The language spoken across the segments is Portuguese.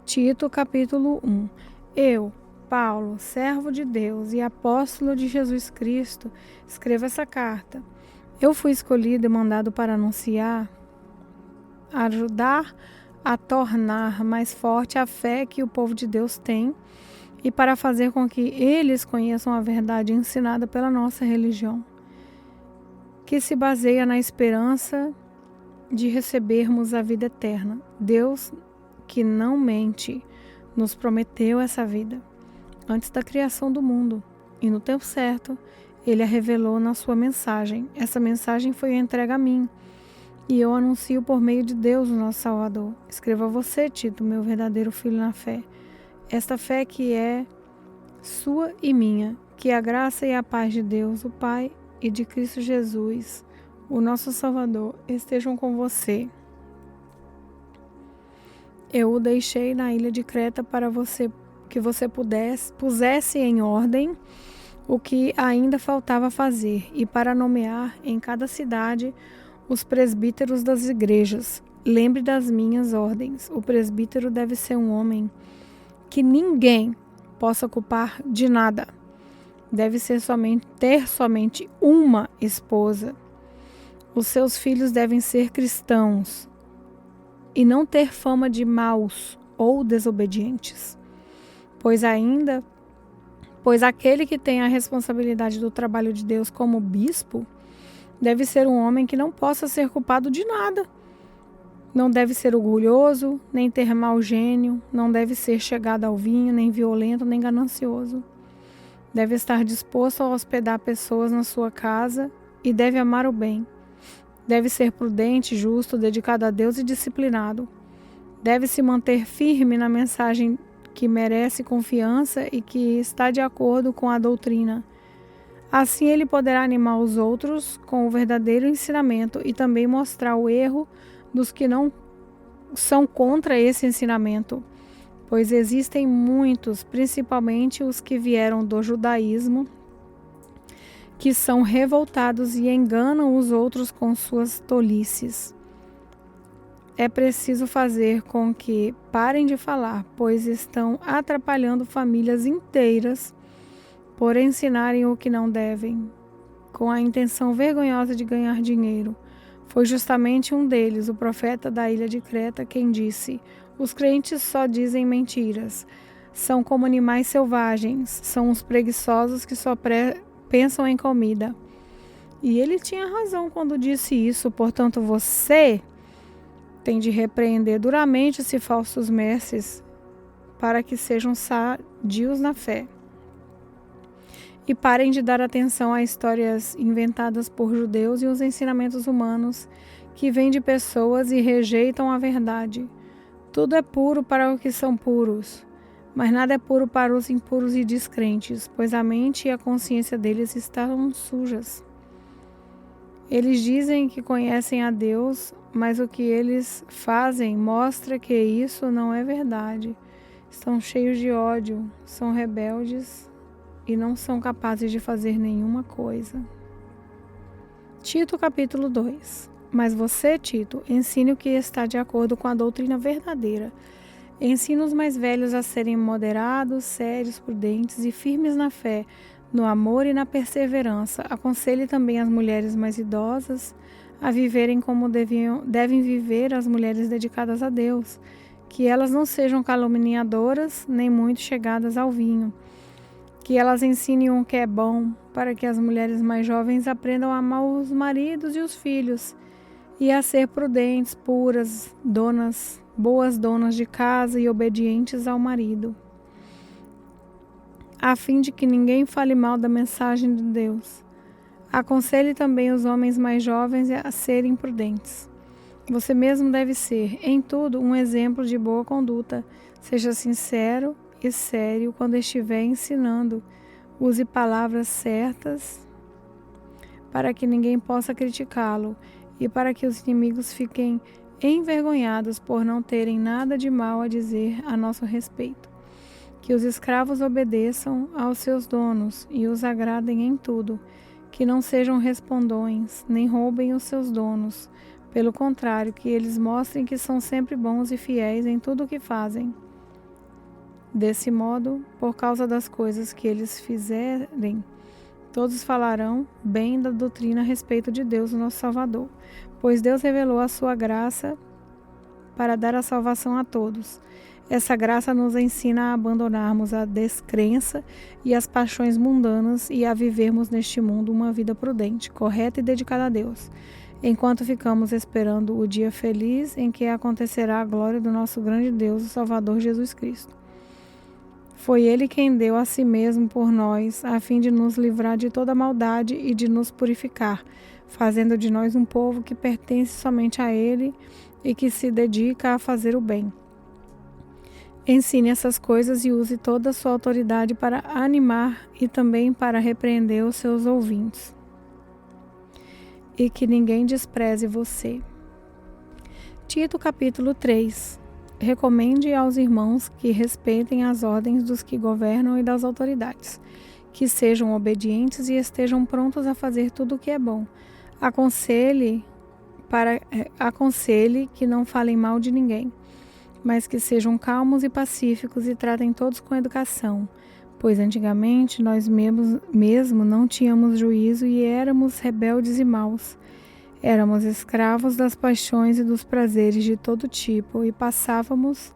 Tito, capítulo 1. Eu, Paulo, servo de Deus e apóstolo de Jesus Cristo, escrevo essa carta. Eu fui escolhido e mandado para anunciar, ajudar a tornar mais forte a fé que o povo de Deus tem e para fazer com que eles conheçam a verdade ensinada pela nossa religião, que se baseia na esperança de recebermos a vida eterna. Deus, que não mente, nos prometeu essa vida antes da criação do mundo, e no tempo certo Ele a revelou na sua mensagem. Essa mensagem foi entregue a mim, e eu anuncio por meio de Deus, o nosso Salvador. Escreva a você, Tito, meu verdadeiro filho na fé, esta fé que é sua e minha, que a graça e a paz de Deus, o Pai, e de Cristo Jesus, o nosso Salvador, estejam com você. Eu o deixei na ilha de Creta para que você pusesse em ordem o que ainda faltava fazer e para nomear em cada cidade os presbíteros das igrejas. Lembre das minhas ordens. O presbítero deve ser um homem que ninguém possa culpar de nada. Deve ter somente uma esposa. Os seus filhos devem ser cristãos e não ter fama de maus ou desobedientes. Pois aquele que tem a responsabilidade do trabalho de Deus como bispo deve ser um homem que não possa ser culpado de nada. Não deve ser orgulhoso, nem ter mau gênio, não deve ser chegado ao vinho, nem violento, nem ganancioso. Deve estar disposto a hospedar pessoas na sua casa e deve amar o bem. Deve ser prudente, justo, dedicado a Deus e disciplinado. Deve se manter firme na mensagem que merece confiança e que está de acordo com a doutrina. Assim ele poderá animar os outros com o verdadeiro ensinamento e também mostrar o erro dos que não são contra esse ensinamento, pois existem muitos, principalmente os que vieram do judaísmo, que são revoltados e enganam os outros com suas tolices. É preciso fazer com que parem de falar, pois estão atrapalhando famílias inteiras por ensinarem o que não devem, com a intenção vergonhosa de ganhar dinheiro. Foi justamente um deles, o profeta da ilha de Creta, quem disse: os crentes só dizem mentiras. São como animais selvagens, são os preguiçosos que só pensam em comida. E ele tinha razão quando disse isso. Portanto, você tem de repreender duramente esses falsos mestres para que sejam sadios na fé. E parem de dar atenção a histórias inventadas por judeus e os ensinamentos humanos que vêm de pessoas e rejeitam a verdade. Tudo é puro para os que são puros, mas nada é puro para os impuros e descrentes, pois a mente e a consciência deles estão sujas. Eles dizem que conhecem a Deus, mas o que eles fazem mostra que isso não é verdade. Estão cheios de ódio, são rebeldes e não são capazes de fazer nenhuma coisa. Tito, capítulo 2. Mas você, Tito, ensine o que está de acordo com a doutrina verdadeira. Ensina os mais velhos a serem moderados, sérios, prudentes e firmes na fé, no amor e na perseverança. Aconselhe também as mulheres mais idosas a viverem como devem viver as mulheres dedicadas a Deus, que elas não sejam caluniadoras nem muito chegadas ao vinho, que elas ensinem o que é bom, para que as mulheres mais jovens aprendam a amar os maridos e os filhos, e a ser prudentes, puras, boas donas de casa e obedientes ao marido, a fim de que ninguém fale mal da mensagem de Deus. Aconselhe também os homens mais jovens a serem prudentes. Você mesmo deve ser, em tudo, um exemplo de boa conduta. Seja sincero e sério quando estiver ensinando. Use palavras certas para que ninguém possa criticá-lo e para que os inimigos fiquem envergonhados por não terem nada de mal a dizer a nosso respeito. Que os escravos obedeçam aos seus donos e os agradem em tudo, que não sejam respondões, nem roubem os seus donos. Pelo contrário, que eles mostrem que são sempre bons e fiéis em tudo o que fazem. Desse modo, por causa das coisas que eles fizerem, todos falarão bem da doutrina a respeito de Deus, nosso Salvador, pois Deus revelou a sua graça para dar a salvação a todos. Essa graça nos ensina a abandonarmos a descrença e as paixões mundanas e a vivermos neste mundo uma vida prudente, correta e dedicada a Deus, enquanto ficamos esperando o dia feliz em que acontecerá a glória do nosso grande Deus, o Salvador Jesus Cristo. Foi Ele quem deu a si mesmo por nós, a fim de nos livrar de toda maldade e de nos purificar, fazendo de nós um povo que pertence somente a Ele e que se dedica a fazer o bem. Ensine essas coisas e use toda a sua autoridade para animar e também para repreender os seus ouvintes. E que ninguém despreze você. Tito capítulo 3. Recomende aos irmãos que respeitem as ordens dos que governam e das autoridades, que sejam obedientes e estejam prontos a fazer tudo o que é bom. Aconselhe que não falem mal de ninguém, mas que sejam calmos e pacíficos e tratem todos com educação, pois antigamente nós mesmo não tínhamos juízo e éramos rebeldes e maus. Éramos escravos das paixões e dos prazeres de todo tipo e passávamos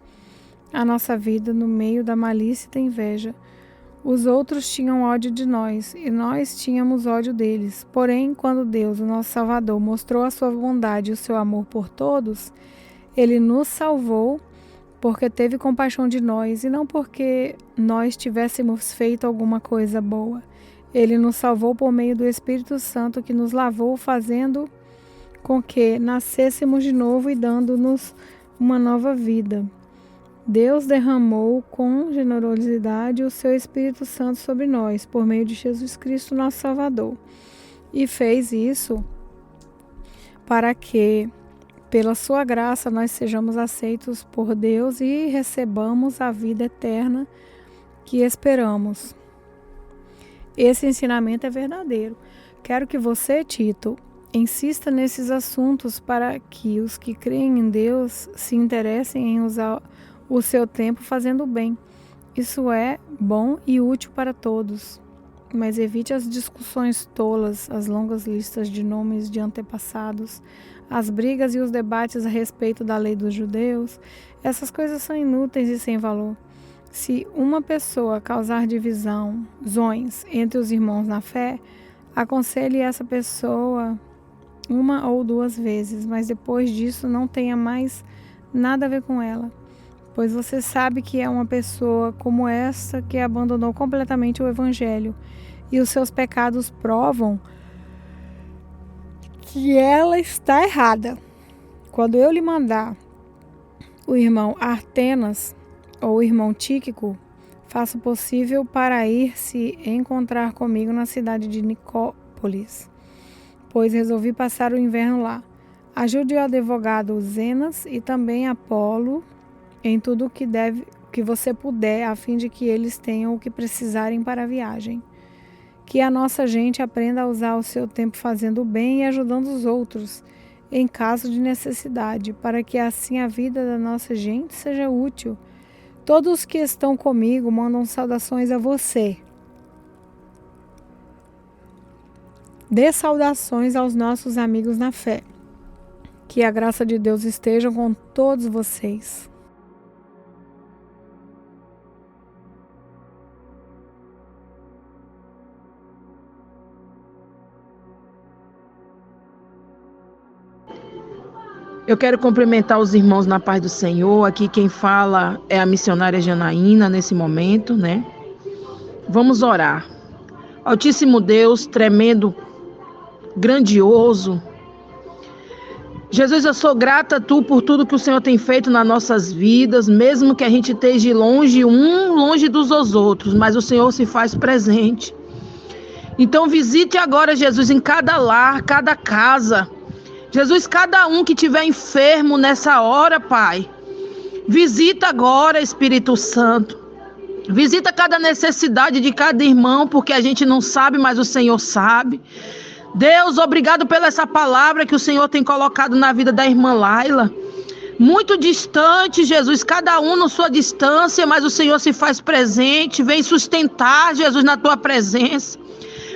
a nossa vida no meio da malícia e da inveja. Os outros tinham ódio de nós e nós tínhamos ódio deles. Porém, quando Deus, o nosso Salvador, mostrou a sua bondade e o seu amor por todos, Ele nos salvou porque teve compaixão de nós e não porque nós tivéssemos feito alguma coisa boa. Ele nos salvou por meio do Espírito Santo que nos lavou, fazendo com que nascêssemos de novo e dando-nos uma nova vida. Deus derramou com generosidade o seu Espírito Santo sobre nós, por meio de Jesus Cristo, nosso Salvador. E fez isso para que, pela sua graça, nós sejamos aceitos por Deus e recebamos a vida eterna que esperamos. Esse ensinamento é verdadeiro. Quero que você, Tito, insista nesses assuntos para que os que creem em Deus se interessem em usar o seu tempo fazendo o bem. Isso é bom e útil para todos. Mas evite as discussões tolas, as longas listas de nomes de antepassados, as brigas e os debates a respeito da lei dos judeus. Essas coisas são inúteis e sem valor. Se uma pessoa causar divisões entre os irmãos na fé, aconselhe essa pessoa 1 ou 2 vezes, mas depois disso não tenha mais nada a ver com ela, pois você sabe que é uma pessoa como essa que abandonou completamente o Evangelho e os seus pecados provam que ela está errada. Quando eu lhe mandar o irmão Artenas ou o irmão Tíquico, faça o possível para ir se encontrar comigo na cidade de Nicópolis, pois resolvi passar o inverno lá. Ajude o advogado Zenas e também Apolo em tudo que você puder, a fim de que eles tenham o que precisarem para a viagem. Que a nossa gente aprenda a usar o seu tempo fazendo o bem e ajudando os outros, em caso de necessidade, para que assim a vida da nossa gente seja útil. Todos que estão comigo mandam saudações a você. Dê saudações aos nossos amigos na fé. Que a graça de Deus esteja com todos vocês. Eu quero cumprimentar os irmãos na paz do Senhor. Aqui quem fala é a missionária Janaína nesse momento, né? Vamos orar. Altíssimo Deus, tremendo, grandioso. Jesus, eu sou grata a Tu por tudo que o Senhor tem feito nas nossas vidas, mesmo que a gente esteja longe dos outros, mas o Senhor se faz presente. Então visite agora, Jesus, em cada lar, cada casa. Jesus, cada um que estiver enfermo nessa hora, Pai, visita agora, Espírito Santo. Visita cada necessidade de cada irmão, porque a gente não sabe, mas o Senhor sabe. Deus, obrigado pela essa palavra que o Senhor tem colocado na vida da irmã Laila. muito distante, Jesus, cada um na sua distância, mas o Senhor se faz presente, vem sustentar, Jesus, na tua presença.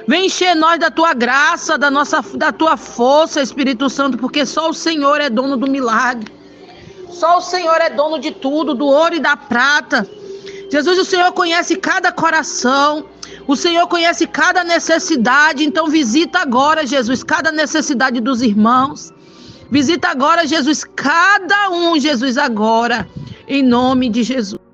Vem encher nós da tua graça, da tua força, Espírito Santo, porque só o Senhor é dono do milagre. Só o Senhor é dono de tudo, do ouro e da prata. Jesus, o Senhor conhece cada coração. O Senhor conhece cada necessidade. Então visita agora, Jesus, cada necessidade dos irmãos. Visita agora, Jesus, cada um, Jesus, agora, em nome de Jesus.